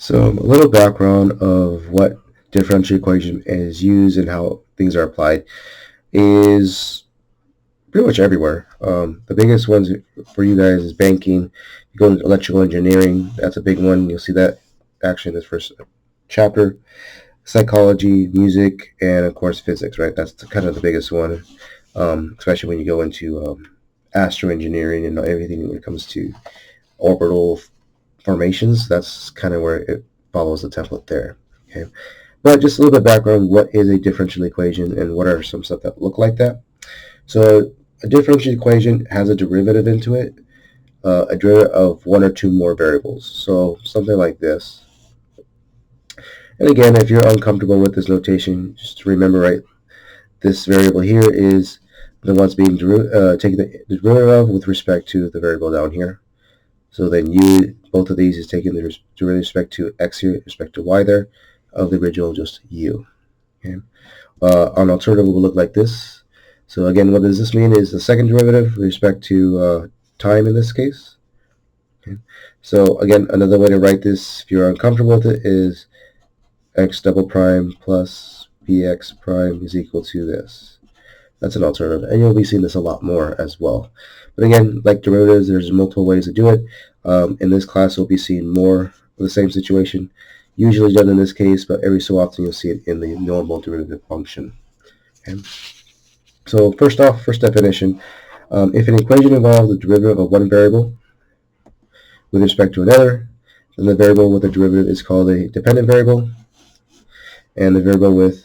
So a little background of what differential equation is used and how things are applied is pretty much everywhere. The biggest ones for you guys is banking. You go into electrical engineering, that's a big one. You'll see that actually in this first chapter. Psychology, music, and of course physics, right? That's kind of the biggest one, especially when you go into astro engineering and everything when it comes to orbital formations. That's kind of where it follows the template there. Okay, but just a little bit of background: what is a differential equation, and what are some stuff that look like that? So a differential equation has a derivative into it, a derivative of one or two more variables. So something like this. And again, if you're uncomfortable with this notation, just remember, right, this variable here is the one's being taken the derivative of with respect to the variable down here. So then both of these is taking the derivative with respect to x here, with respect to y there, of the original just u. Okay. An alternative will look like this. So again, what does this mean is the second derivative with respect to time in this case. Okay. So again, another way to write this, if you're uncomfortable with it, is x double prime plus bx prime is equal to this. That's an alternative, and you'll be seeing this a lot more as well. But again, like derivatives, there's multiple ways to do it. In this class, we'll be seeing more of the same situation, usually done in this case, but every so often you'll see it in the normal derivative function. Okay. So first off, first definition, if an equation involves the derivative of one variable with respect to another, then the variable with the derivative is called a dependent variable, and the variable with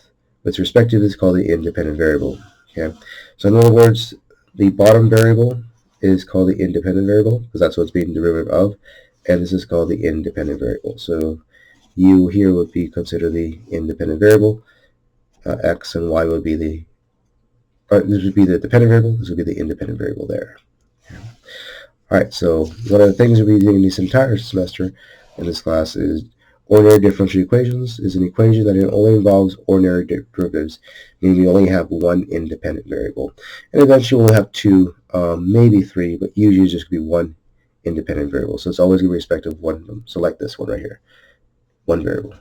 respect to this is called the independent variable. Okay, so in other words, the bottom variable is called the independent variable because that's what's being derivative of, and this is called the independent variable. So u here would be considered the independent variable, x and y would be this would be the dependent variable, this would be the independent variable there. Okay. All right, so one of the things we'll be doing this entire semester in this class is ordinary differential equations is an equation that it only involves ordinary derivatives, meaning we only have one independent variable. And eventually we'll have two, maybe three, but usually it's just going to be one independent variable. So it's always going to be respect of one of them. So like this one right here, one variable.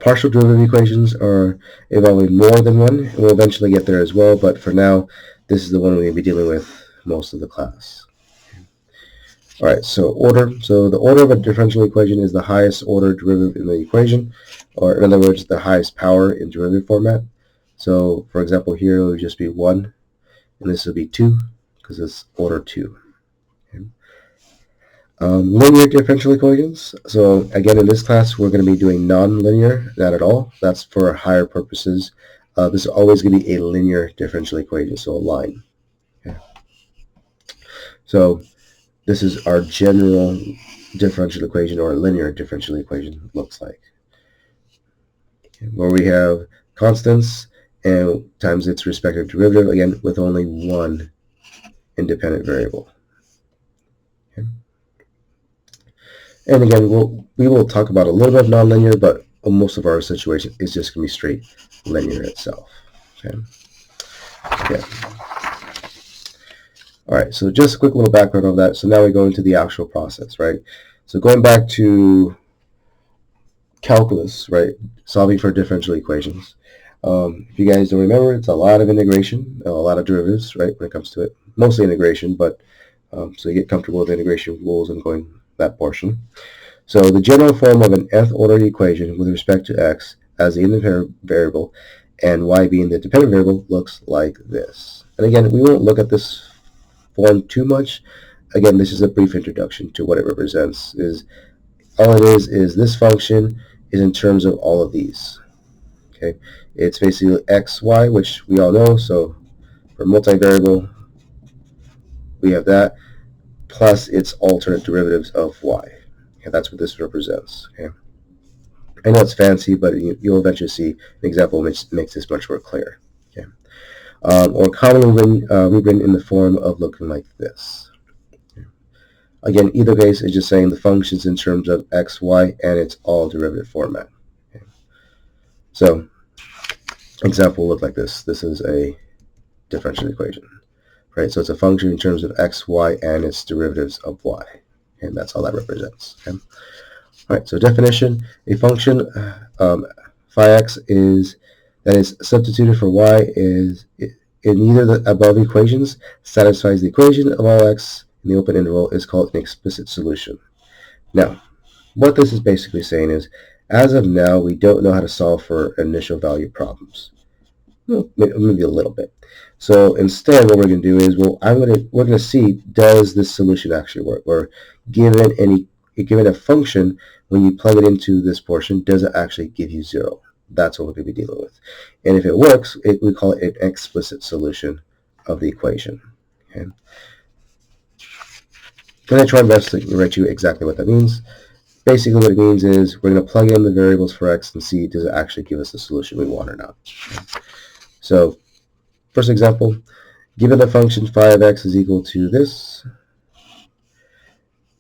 Partial derivative equations are involving more than one, and we'll eventually get there as well, but for now, this is the one we're going to be dealing with most of the class. All right, so order. So the order of a differential equation is the highest order derivative in the equation, or in other words, the highest power in derivative format. So for example, here it would just be 1, and this would be 2, because it's order 2. Okay. Linear differential equations. So again, in this class, we're going to be doing non-linear, not at all. That's for higher purposes. This is always going to be a linear differential equation, so a line. Okay. So this is our general differential equation, or a linear differential equation looks like, where we have constants and times its respective derivative, again with only one independent variable. Okay. And again, we will talk about a little bit of nonlinear, but most of our situation is just going to be straight linear itself. Okay. Okay. All right, so just a quick little background of that. So now we go into the actual process, right? So going back to calculus, right? Solving for differential equations. If you guys don't remember, it's a lot of integration, a lot of derivatives, right, when it comes to it. Mostly integration, but so you get comfortable with integration rules and going that portion. So the general form of an nth order equation with respect to x as the independent variable and y being the dependent variable looks like this. And again, we won't look at this form too much. Again, this is a brief introduction to what it represents. All it is this function is in terms of all of these. Okay, it's basically x, y, which we all know. So for multivariable, we have that plus its alternate derivatives of y. Okay, that's what this represents. Okay, I know it's fancy, but you'll eventually see an example which makes this much more clear. Okay, or commonly rewritten in the form of looking like this. Again, either case is just saying the functions in terms of x, y, and its all derivative format. Okay. So, example will look like this. This is a differential equation, right? So it's a function in terms of x, y, and its derivatives of y. and that's all that represents. Okay? All right, so definition, a function phi x is that is substituted for y is in either the above equations satisfies the equation of all x in the open interval is called an explicit solution. Now, what this is basically saying is, as of now, we don't know how to solve for initial value problems. Well, maybe a little bit. So instead, what we're going to do is, we're going to see, does this solution actually work? Or given a function, when you plug it into this portion, does it actually give you 0? That's what we're going to be dealing with. And if it works, we call it an explicit solution of the equation. Okay? I'm going to try my best to write you exactly what that means. Basically, what it means is we're going to plug in the variables for x and see, does it actually give us the solution we want or not. Okay? So, first example, given the function phi of x is equal to this,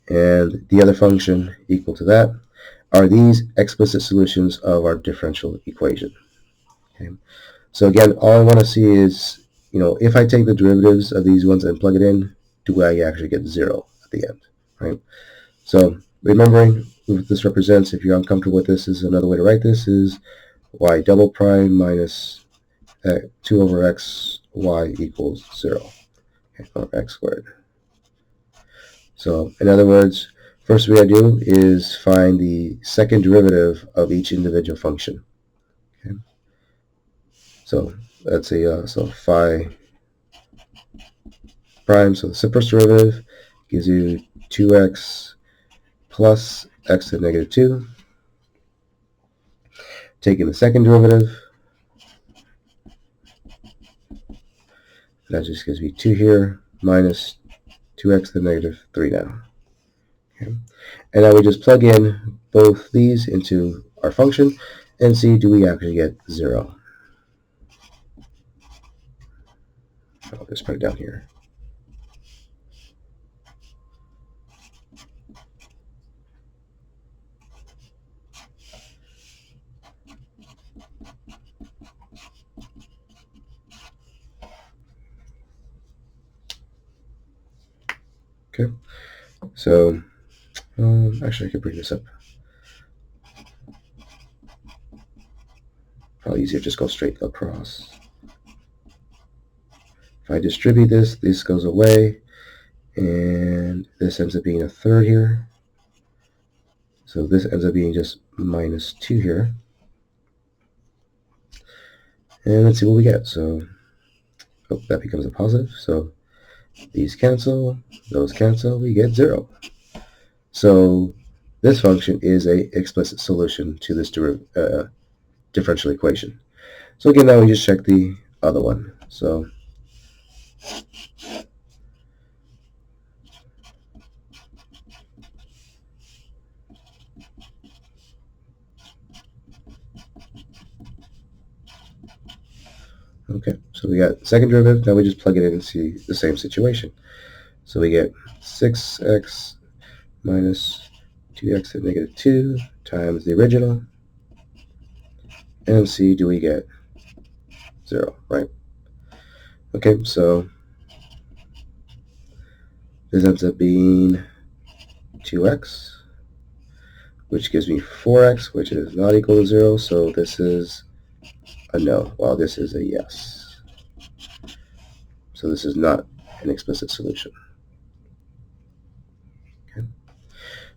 and the other function equal to that, are these explicit solutions of our differential equation. Okay. So again, all I want to see is, if I take the derivatives of these ones and plug it in, do I actually get 0 at the end, right? So remembering what this represents, if you're uncomfortable with this, is another way to write this is y double prime minus 2 over x y equals 0, okay, or x squared. So in other words, first we gotta do is find the second derivative of each individual function. Okay. So let's say so phi prime. So the first derivative gives you 2x plus x to the negative 2. Taking the second derivative, that just gives me 2 here minus 2x to the negative 3 now. Okay. And now we just plug in both these into our function and see, do we actually get 0? I'll just put it down here. Okay, so actually I could bring this up. Probably easier just go straight across. If I distribute this, this goes away, and this ends up being a third here. So this ends up being just minus 2 here. And let's see what we get. So that becomes a positive. So these cancel, those cancel, we get 0. So this function is a explicit solution to this differential equation. So again, now we just check the other one. So okay, so we got second derivative. Now we just plug it in and see the same situation. So we get 6x minus 2x to the negative 2 times the original. And see, do we get 0, right? Okay, so this ends up being 2x, which gives me 4x, which is not equal to 0. So this is a no, while this is a yes. So this is not an explicit solution. Okay.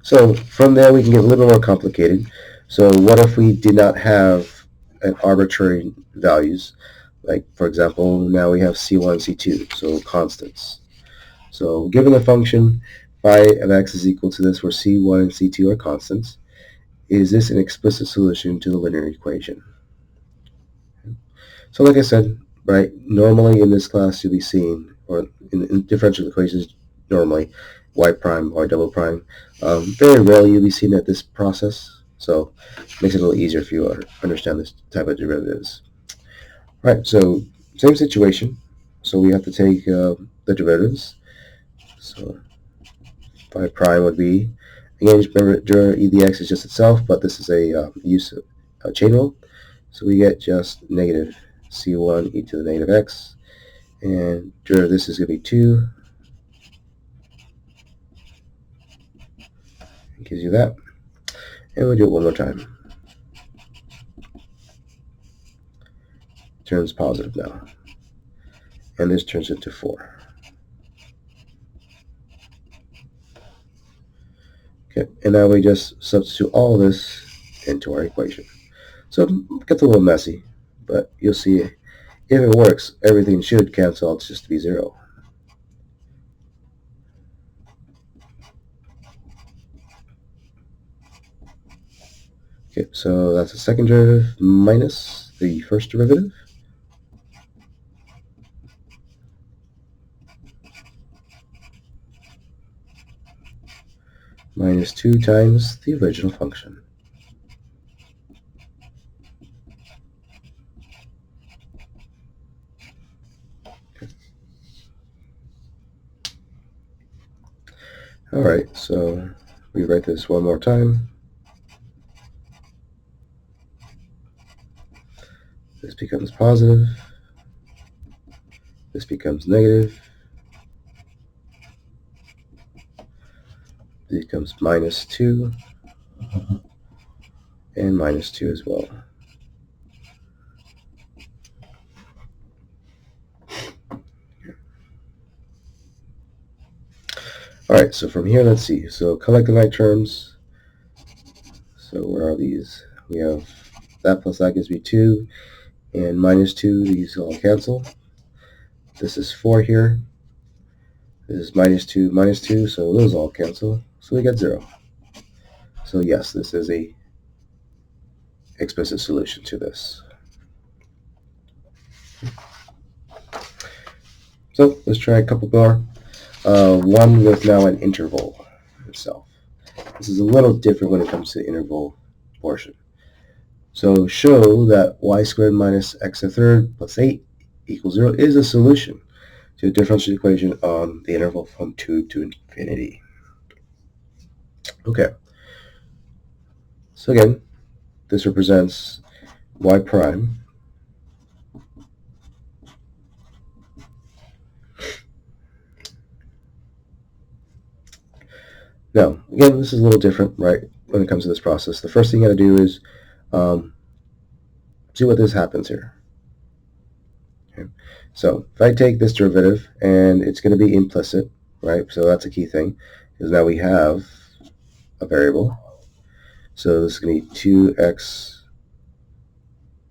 So from there we can get a little more complicated. So what if we did not have an arbitrary values? Like, for example, now we have C1, C2, so constants. So given the function phi of x is equal to this, where C1 and C2 are constants, is this an explicit solution to the linear equation? So like I said, right, normally in this class you'll be seeing, or in differential equations normally, y prime, y double prime. Very rarely you'll be seeing at this process, so it makes it a little easier for you to understand this type of derivatives. Right, so same situation. So we have to take the derivatives. So phi prime would be, again, remember e the x is just itself, but this is a use of a chain rule. So we get just negative c1 e to the negative x, and this is going to be 2 It gives you that. And we'll do it one more time. Turns positive now. And this turns into 4. Okay, and now we just substitute all this into our equation. So it gets a little messy, but you'll see if it works, everything should cancel out just to be 0. Okay, so that's the second derivative minus the first derivative. Minus 2 times the original function. All right, so we write this one more time. This becomes positive. This becomes negative. This becomes minus 2 and minus 2 as well. All right, so from here, let's see. So collecting like terms. So where are these? We have that plus that gives me 2, and minus 2, these all cancel. This is 4 here. This is minus 2, so those all cancel. So we get 0. So yes, this is a explicit solution to this. So let's try a couple more. One with now an interval itself. This is a little different when it comes to the interval portion. So show that y squared minus x a third plus 8 equals 0 is a solution to a differential equation on the interval from 2 to infinity. Okay. So again, this represents y prime Now, again, this is a little different, right, when it comes to this process. The first thing you got to do is see what this happens here. Okay. So if I take this derivative, and it's going to be implicit, right, so that's a key thing, because now we have a variable. So this is going to be 2x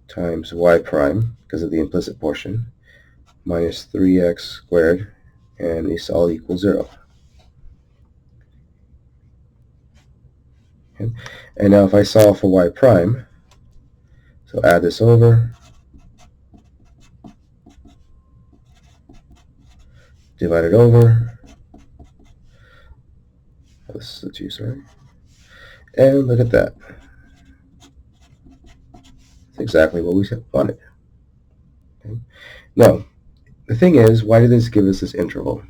times y prime, because of the implicit portion, minus 3x squared, and these all equal 0. Okay. And now if I solve for y prime, so add this over, divide it over, this is the 2, sorry, and look at that. It's exactly what we wanted. Okay. Now, the thing is, why did this give us this interval?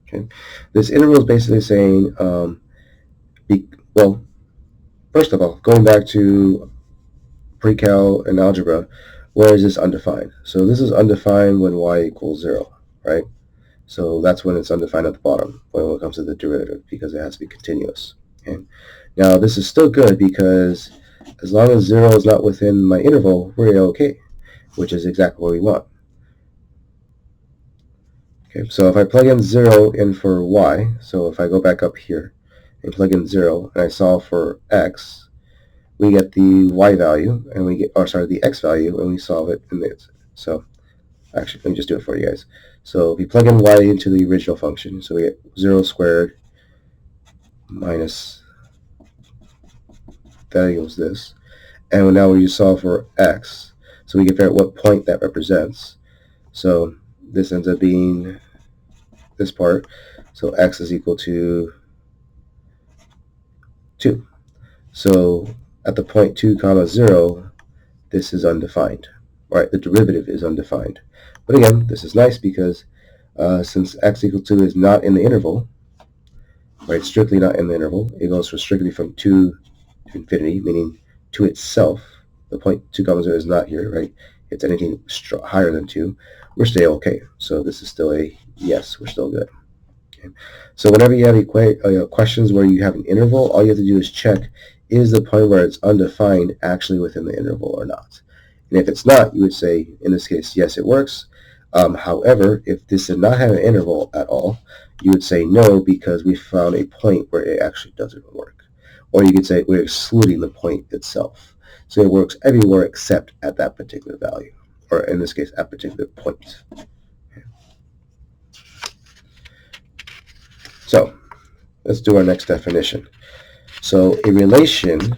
Okay. This interval is basically saying, well, first of all, going back to pre-cal and algebra, where is this undefined? So this is undefined when y equals 0, right? So that's when it's undefined at the bottom when it comes to the derivative, because it has to be continuous. Okay. Now this is still good because as long as 0 is not within my interval, we're okay, which is exactly what we want. Okay, so if I plug in 0 in for y, so if I go back up here and plug in 0 and I solve for x, we get the y value and we get, the x value, and we solve it in this. So actually, let me just do it for you guys. So if you plug in y into the original function, so we get 0 squared minus that equals this. And now we solve for x, so we can figure out what point that represents. So this ends up being this part. So x is equal to 2. So at the point 2 comma 0, this is undefined. Right, the derivative is undefined. But again, this is nice because since x equal to is not in the interval, right, strictly not in the interval, it goes strictly from 2 to infinity, meaning to itself. The point 2 comma 0 is not here, right? It's anything higher than 2. We're still okay. So this is still a yes, we're still good. So whenever you have questions where you have an interval, all you have to do is check, is the point where it's undefined actually within the interval or not? And if it's not, you would say, in this case, yes, it works. However, if this did not have an interval at all, you would say no, because we found a point where it actually doesn't work. Or you could say we're excluding the point itself. So it works everywhere except at that particular value, or in this case, at particular point. So let's do our next definition. So a relation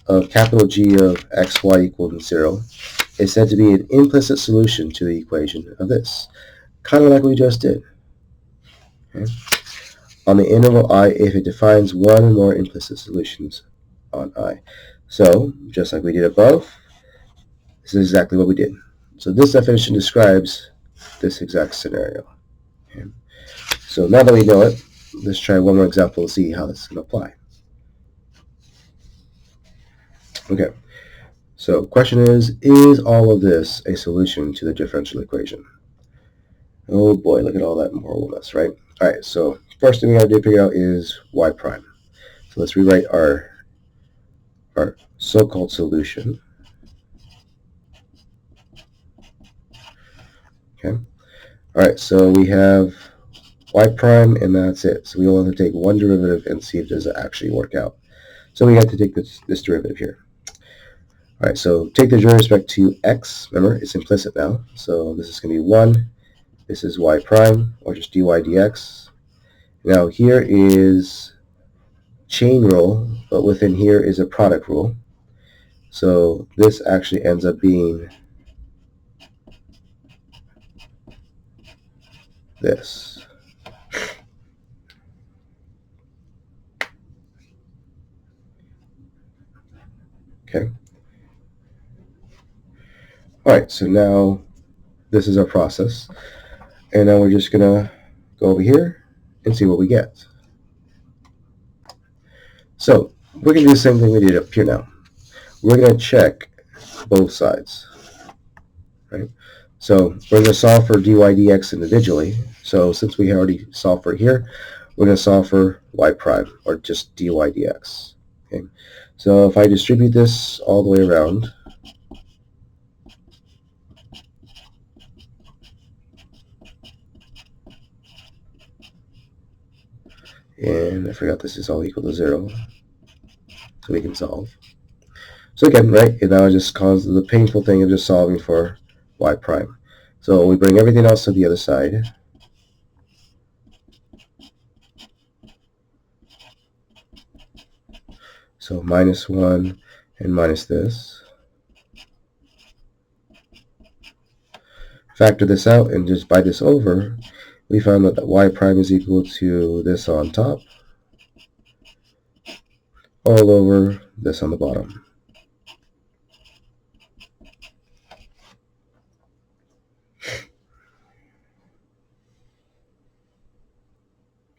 of capital G of x, y equals 0 is said to be an implicit solution to the equation of this, kind of like we just did. Okay. On the interval I, if it defines one or more implicit solutions on I. So, just like we did above, this is exactly what we did. So this definition describes this exact scenario. Okay. So now that we know it, let's try one more example to see how this can apply. Okay, so question is all of this a solution to the differential equation? Oh boy, look at all that horribleness, right? All right, so first thing we got to do to figure out is y prime. So let's rewrite our so-called solution. Okay. All right, so we have y prime, and that's it. So we only have to take one derivative and see if does it actually work out. So we have to take this derivative here. All right, so take the derivative with respect to x. Remember, it's implicit now. So this is going to be 1. This is y prime, or just dy dx. Now here is chain rule, but within here is a product rule. So this actually ends up being this. Okay. All right, so now this is our process. And now we're just going to go over here and see what we get. So we're going to do the same thing we did up here now. We're going to check both sides. Right? So we're going to solve for dy dx individually. So since we already solved for here, we're going to solve for y prime, or just dy dx. Okay? So if I distribute this all the way around, and I forgot this is all equal to 0, so we can solve. So again, right, it now just causes the painful thing of just solving for y prime. So we bring everything else to the other side. So minus 1 and minus this. Factor this out and just by this over, we found that y prime is equal to this on top all over this on the bottom.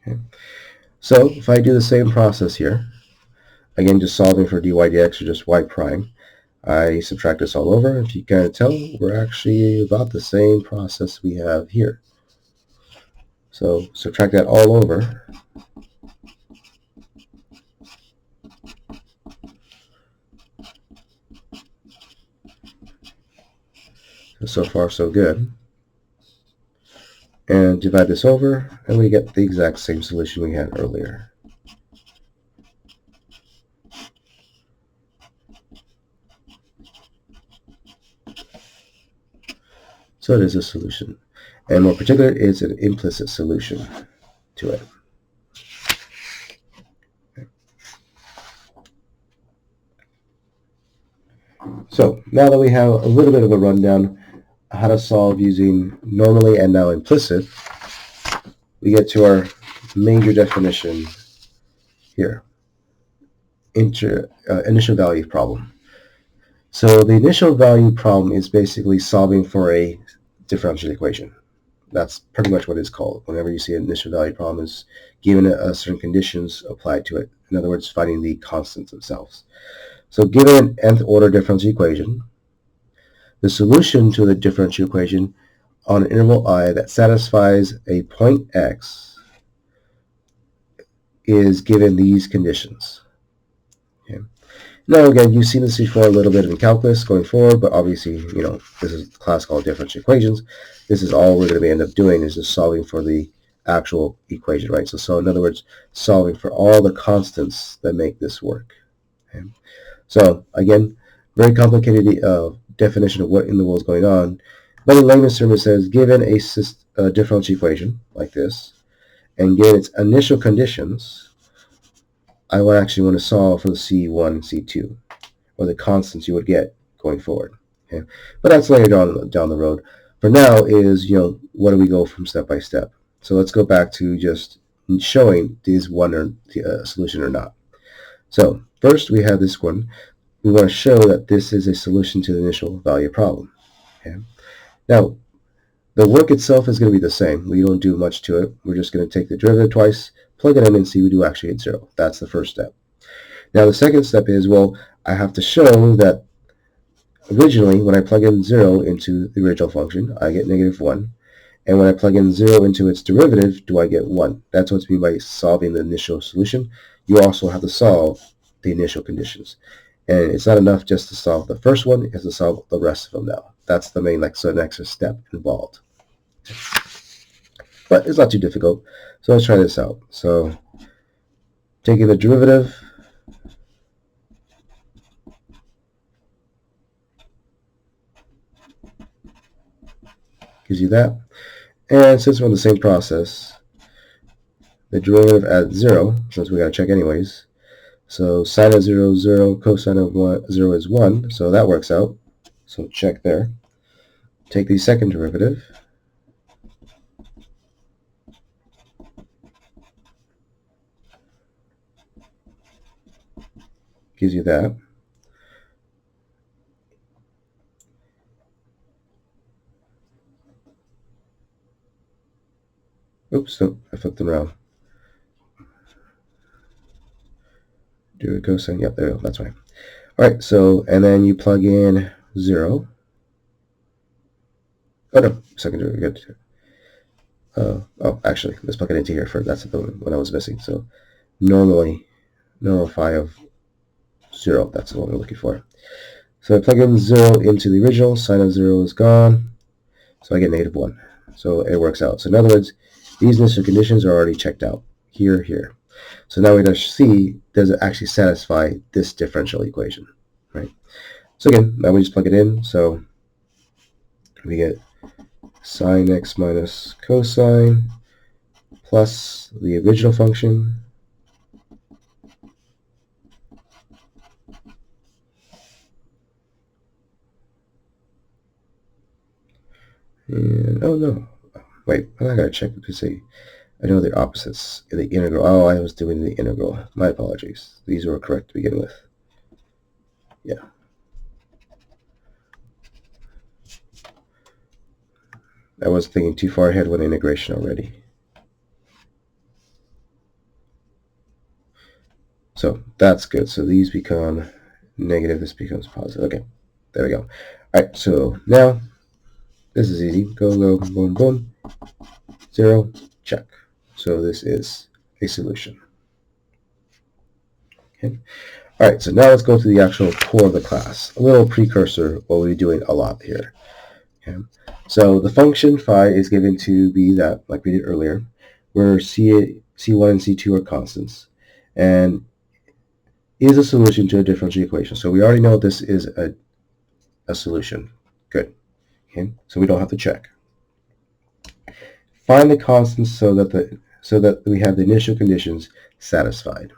Okay. So if I do the same process here, again just solving for dy dx or just y prime, I subtract this all over. If you can't tell, we're actually about the same process we have here. So subtract that all over. So far, so good. And divide this over, and we get the exact same solution we had earlier. So it is a solution. And more particular, it's an implicit solution to it. So now that we have a little bit of a rundown how to solve using normally and now implicit, we get to our major definition here, initial value problem. So the initial value problem is basically solving for a differential equation. That's pretty much what it's called. Whenever you see an initial value problem, is given certain conditions applied to it. In other words, finding the constants themselves. So given an nth order differential equation, the solution to the differential equation on an interval I that satisfies a point x is given these conditions. Okay. Now again, you've seen this before a little bit in calculus going forward, but obviously, this is a class called differential equations. This is all we're going to end up doing is just solving for the actual equation, right? So in other words, solving for all the constants that make this work. Okay. So again, very complicated definition of what in the world is going on. But in layman's terms, it says given a differential equation like this, and given its initial conditions, I would actually want to solve for the C1 and C2, or the constants you would get going forward. Okay, but that's later down the road. For now is what do we go from step by step? So let's go back to just showing is one or solution or not. So first we have this one. We want to show that this is a solution to the initial value problem. Okay. Now the work itself is going to be the same. We don't do much to it. We're just going to take the derivative twice, plug it in, and see we do actually get 0. That's the first step. Now the second step is, well, I have to show that originally when I plug in 0 into the original function, I get -1. And when I plug in 0 into its derivative, do I get 1? That's what's meant by solving the initial solution. You also have to solve the initial conditions. And it's not enough just to solve the first one, it's to solve the rest of them now. That's the main next step involved. But it's not too difficult. So let's try this out. So taking the derivative, gives you that. And since we're in the same process, the derivative at 0, since we got to check anyways, so sine of 0 is 0, cosine of 0 is 1, so that works out. So check there. Take the second derivative. Gives you that. Oops, no, I flipped them around. Do a cosine, yep, there we go, that's right. Alright, so, and then you plug in 0. Oh no, second derivative. Oh, actually, let's plug it into here first. That's the one I was missing. So normal phi of 0. That's the one we're looking for. So I plug in 0 into the original. Sine of 0 is gone. So I get -1. So it works out. So in other words, these initial conditions are already checked out. Here. So now we just see, does it actually satisfy this differential equation, right? So again, now we just plug it in. So we get sine x minus cosine plus the original function and oh no, wait, I gotta check to see. I know the opposites in the integral. Oh, I was doing the integral. My apologies. These were correct to begin with. Yeah. I was thinking too far ahead with integration already. So that's good. So these become negative. This becomes positive. Okay. There we go. All right. So now this is easy. Go, boom, boom. 0, check. So this is a solution. Okay. All right, so now let's go to the actual core of the class. A little precursor, what we'll be doing a lot here. Okay. So the function phi is given to be that, like we did earlier, where C1 and C2 are constants, and is a solution to a differential equation. So we already know this is a solution. Good. Okay, so we don't have to check. Find the constants so that we have the initial conditions satisfied.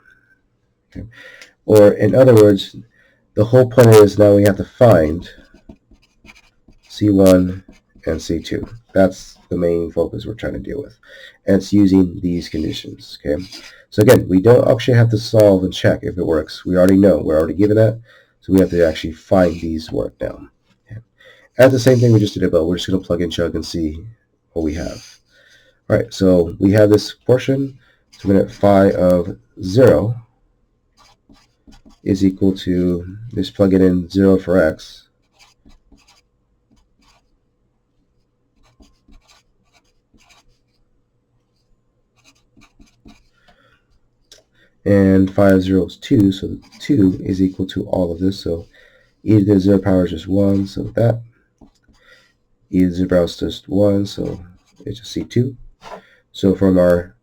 Okay. Or in other words, the whole point is now we have to find C1 and C2. That's the main focus we're trying to deal with. And it's using these conditions. Okay. So again, we don't actually have to solve and check if it works. We already know. We're already given that. So we have to actually find these work now. Okay. That's the same thing we just did above. We're just going to plug in chug and see what we have. All right, so we have this portion. So we're going to phi of 0 is equal to, just plug it in 0 for x. And 5, 0 is 2, so 2 is equal to all of this. So e to the 0 power is just 1, so that. E to the 0 power is just 1, so it's just C2. So from our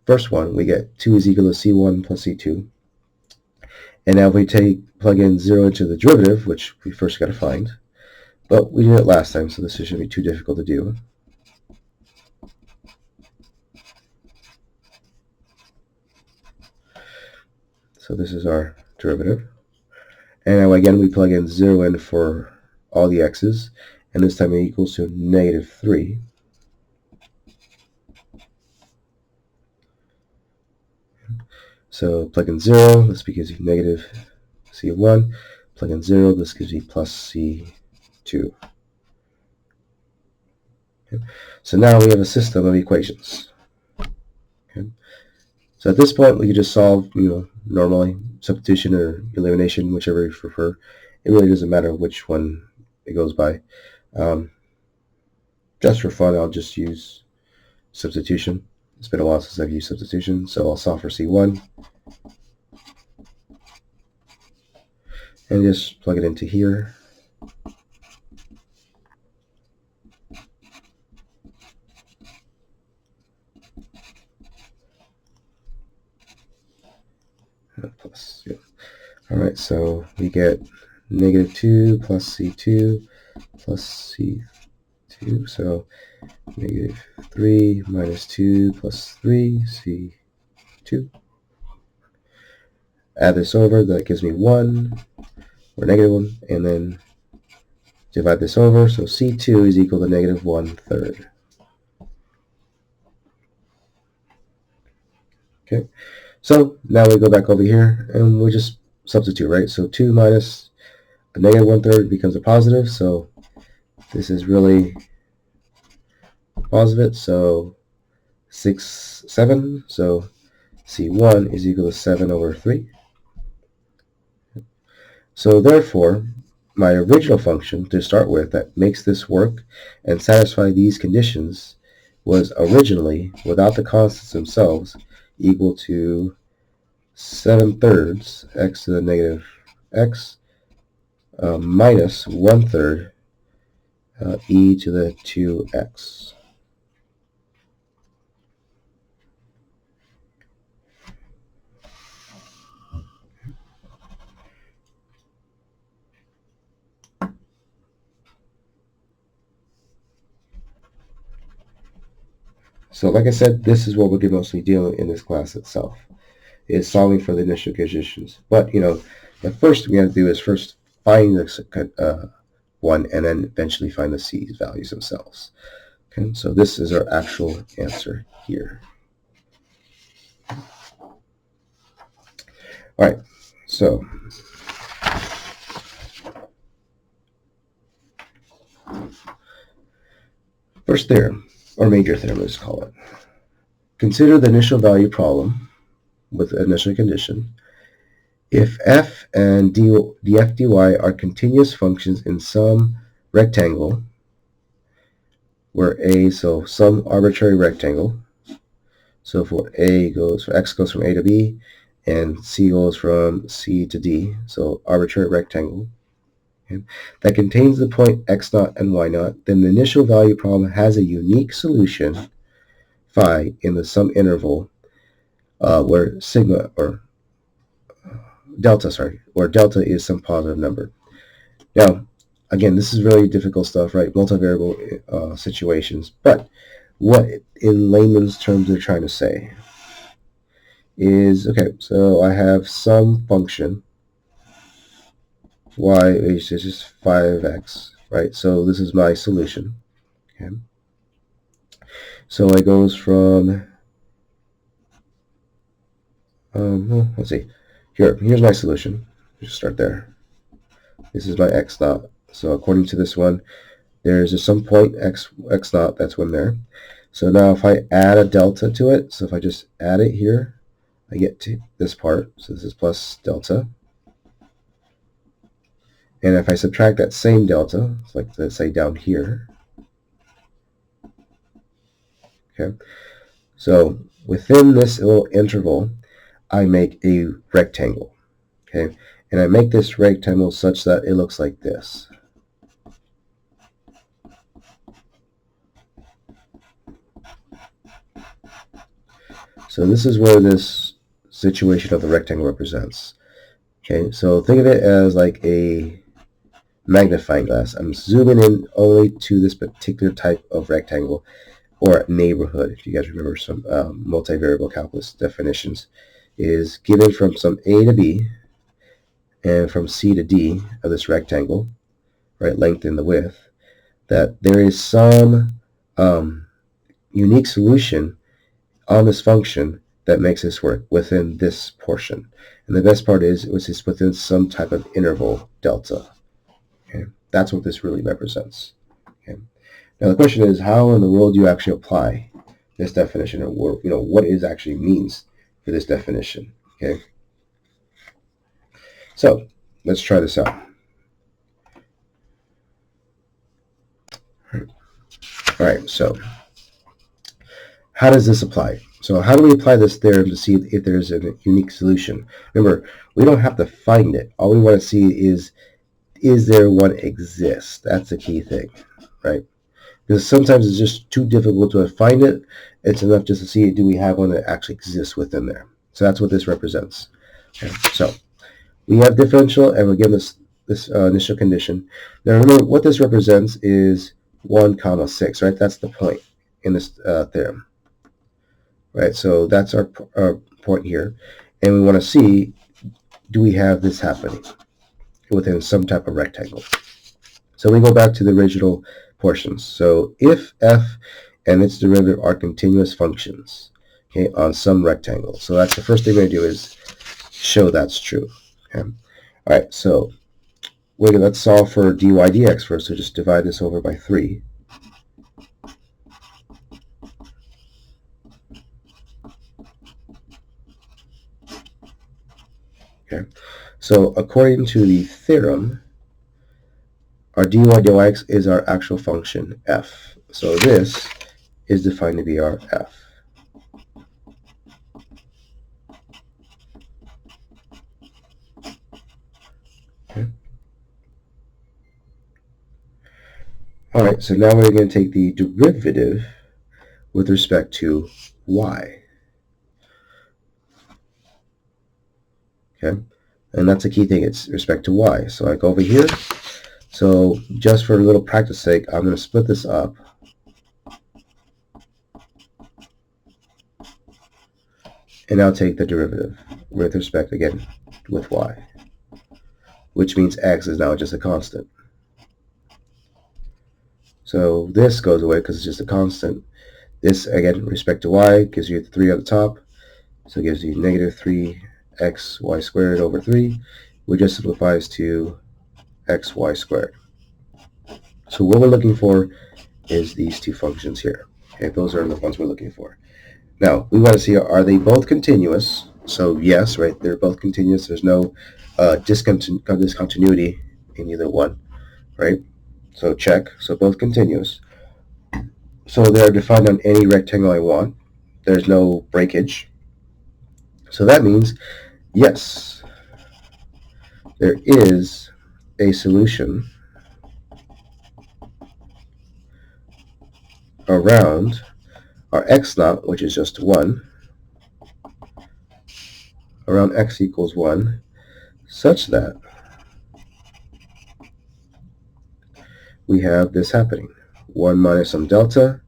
first one, we get 2 is equal to C1 plus C2. And now if we plug in 0 into the derivative, which we first got to find, but we did it last time, so this shouldn't be too difficult to do. So this is our derivative. And now again, we plug in 0 in for all the x's, and this time it equals to negative 3. So plug in 0, this gives you negative C1. Plug in 0, this gives you plus C2. Okay. So now we have a system of equations. Okay. So at this point, we could just solve, normally, substitution or elimination, whichever you prefer. It really doesn't matter which one it goes by. Just for fun, I'll just use substitution. It's been a while since I've used substitution, so I'll solve for C1. And just plug it into here. Plus, yeah. All right, so we get negative 2 plus C2 plus C2. So negative 3 minus 2 plus 3, C2. Add this over, that gives me 1, or negative 1, and then divide this over, so C2 is equal to negative 1/3. Okay, so now we go back over here, and we just substitute, right? So 2 minus a negative 1/3 becomes a positive, so this is really positive, so 7, so C1 is equal to 7/3. So therefore, my original function to start with that makes this work and satisfy these conditions was originally, without the constants themselves, equal to 7/3 x to the negative x minus 1/3 e to the 2x. So like I said, this is what we're mostly dealing in this class itself, is solving for the initial conditions. But, the first we have to do is first find this one and then eventually find the c values themselves. Okay, so this is our actual answer here. All right, so first theorem, or major theorem, let's call it. Consider the initial value problem with initial condition. If f and df dy are continuous functions in some rectangle, where a, so some arbitrary rectangle, so for x goes from a to b, and c goes from c to d, so arbitrary rectangle, okay, that contains the point x0 and y0, then the initial value problem has a unique solution, phi, in the sum interval, where sigma, or delta, where delta is some positive number. Now, again, this is really difficult stuff, right? Multivariable situations. But what, in layman's terms, they're trying to say is, okay, so I have some function, y is just 5x, right? So this is my solution. Okay. So it goes from, let's see, here's my solution. Just start there. This is my x0. So according to this one, there's a some point x0 that's one there. So now if I add a delta to it, so if I just add it here, I get to this part. So this is plus delta. And if I subtract that same delta, it's like, let's say down here. Okay. So within this little interval, I make a rectangle, okay? And I make this rectangle such that it looks like this. So this is where this situation of the rectangle represents. Okay, so think of it as like a magnifying glass. I'm zooming in only to this particular type of rectangle or neighborhood. If you guys remember some multivariable calculus definitions, is given from some A to B and from C to D of this rectangle, right, length and the width, that there is some unique solution on this function that makes this work within this portion. And the best part is it's within some type of interval delta. Okay? That's what this really represents. Okay? Now the question is, how in the world do you actually apply this definition, or what it actually means for this definition? Okay. So let's try this out. All right. So how does this apply? So how do we apply this theorem to see if there's a unique solution? Remember, we don't have to find it. All we want to see is there one exist? That's the key thing, right? Because sometimes it's just too difficult to find it. It's enough just to see, do we have one that actually exists within there? So that's what this represents. Okay. So we have differential, and we're given this initial condition. Now remember, what this represents is 1 comma 6, right? That's the point in this theorem, right? So that's our point here, and we want to see, do we have this happening within some type of rectangle? So we go back to the original portions. So if f and its derivative are continuous functions, okay, on some rectangle. So that's the first thing we're going to do, is show that's true. Okay. All right, so let's solve for dy dx first. So just divide this over by 3. Okay, so according to the theorem, our dy dx is our actual function f. So this is defined to be our f. Okay. All right, so now we're going to take the derivative with respect to y. Okay, and that's a key thing. It's respect to y. So I go over here. So just for a little practice sake, I'm going to split this up. And I'll take the derivative with respect, again, with y, which means x is now just a constant. So this goes away because it's just a constant. This, again, with respect to y, gives you 3 on the top. So it gives you negative 3xy squared over 3, which just simplifies to xy squared. So what we're looking for is these two functions here. Okay, those are the ones we're looking for. Now, we want to see, are they both continuous? So yes, right, they're both continuous. There's no discontinuity in either one, right? So check. So both continuous. So they're defined on any rectangle I want. There's no breakage. So that means, yes, there is a solution around our x naught, which is just 1, around x equals 1, such that we have this happening, 1 minus some delta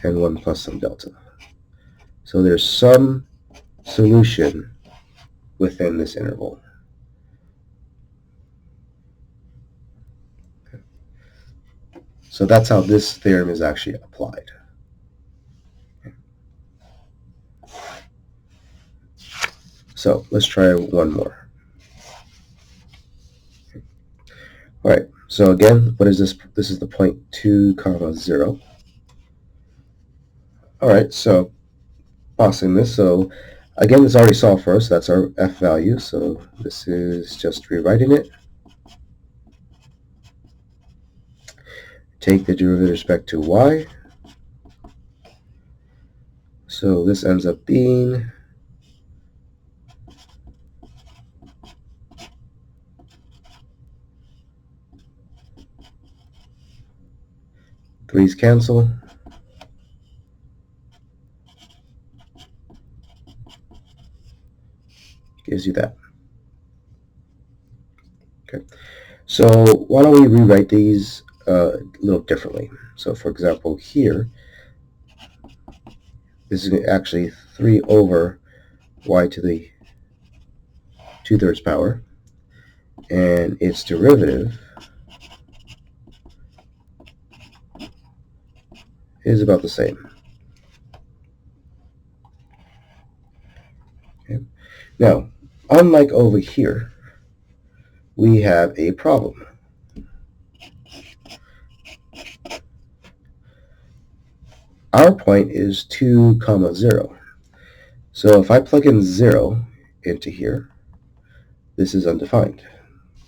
and 1 plus some delta. So there's some solution within this interval. So that's how this theorem is actually applied. So let's try one more. All right, so again, what is this? This is the point 2 comma 0. All right, so pausing this. So again, it's already solved for us. That's our f value. So this is just rewriting it. Take the derivative with respect to y. So this ends up being Threes cancel. Gives you that. Okay. So why don't we rewrite these a little differently? So for example, here, this is actually 3 over y to the 2/3 power, and its derivative is about the same. Okay. Now, unlike over here, we have a problem. Our point is 2, 0. So if I plug in 0 into here, this is undefined,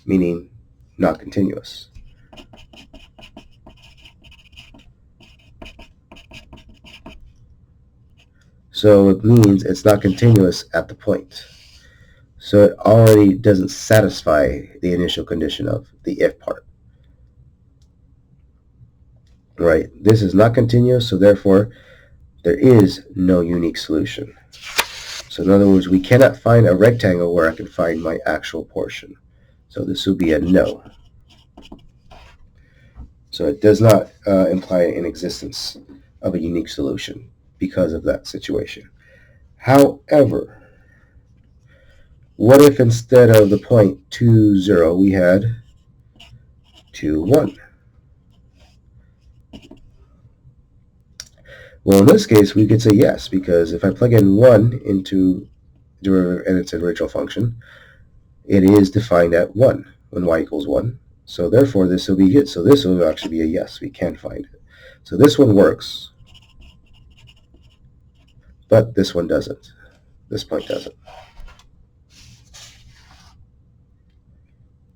meaning not continuous. So it means it's not continuous at the point. So it already doesn't satisfy the initial condition of the if part. Right? This is not continuous, so therefore there is no unique solution. So in other words, we cannot find a rectangle where I can find my actual portion. So this will be a no. So it does not imply an existence of a unique solution because of that situation. However, what if instead of the point 2, 0, we had 2, 1? Well, in this case, we could say yes, because if I plug in 1 into derivative and its original function, it is defined at 1 when y equals 1. So therefore, this will be good. So this will actually be a yes. We can find it. So this one works, but this one doesn't. This point doesn't.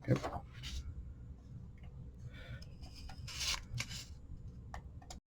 Okay.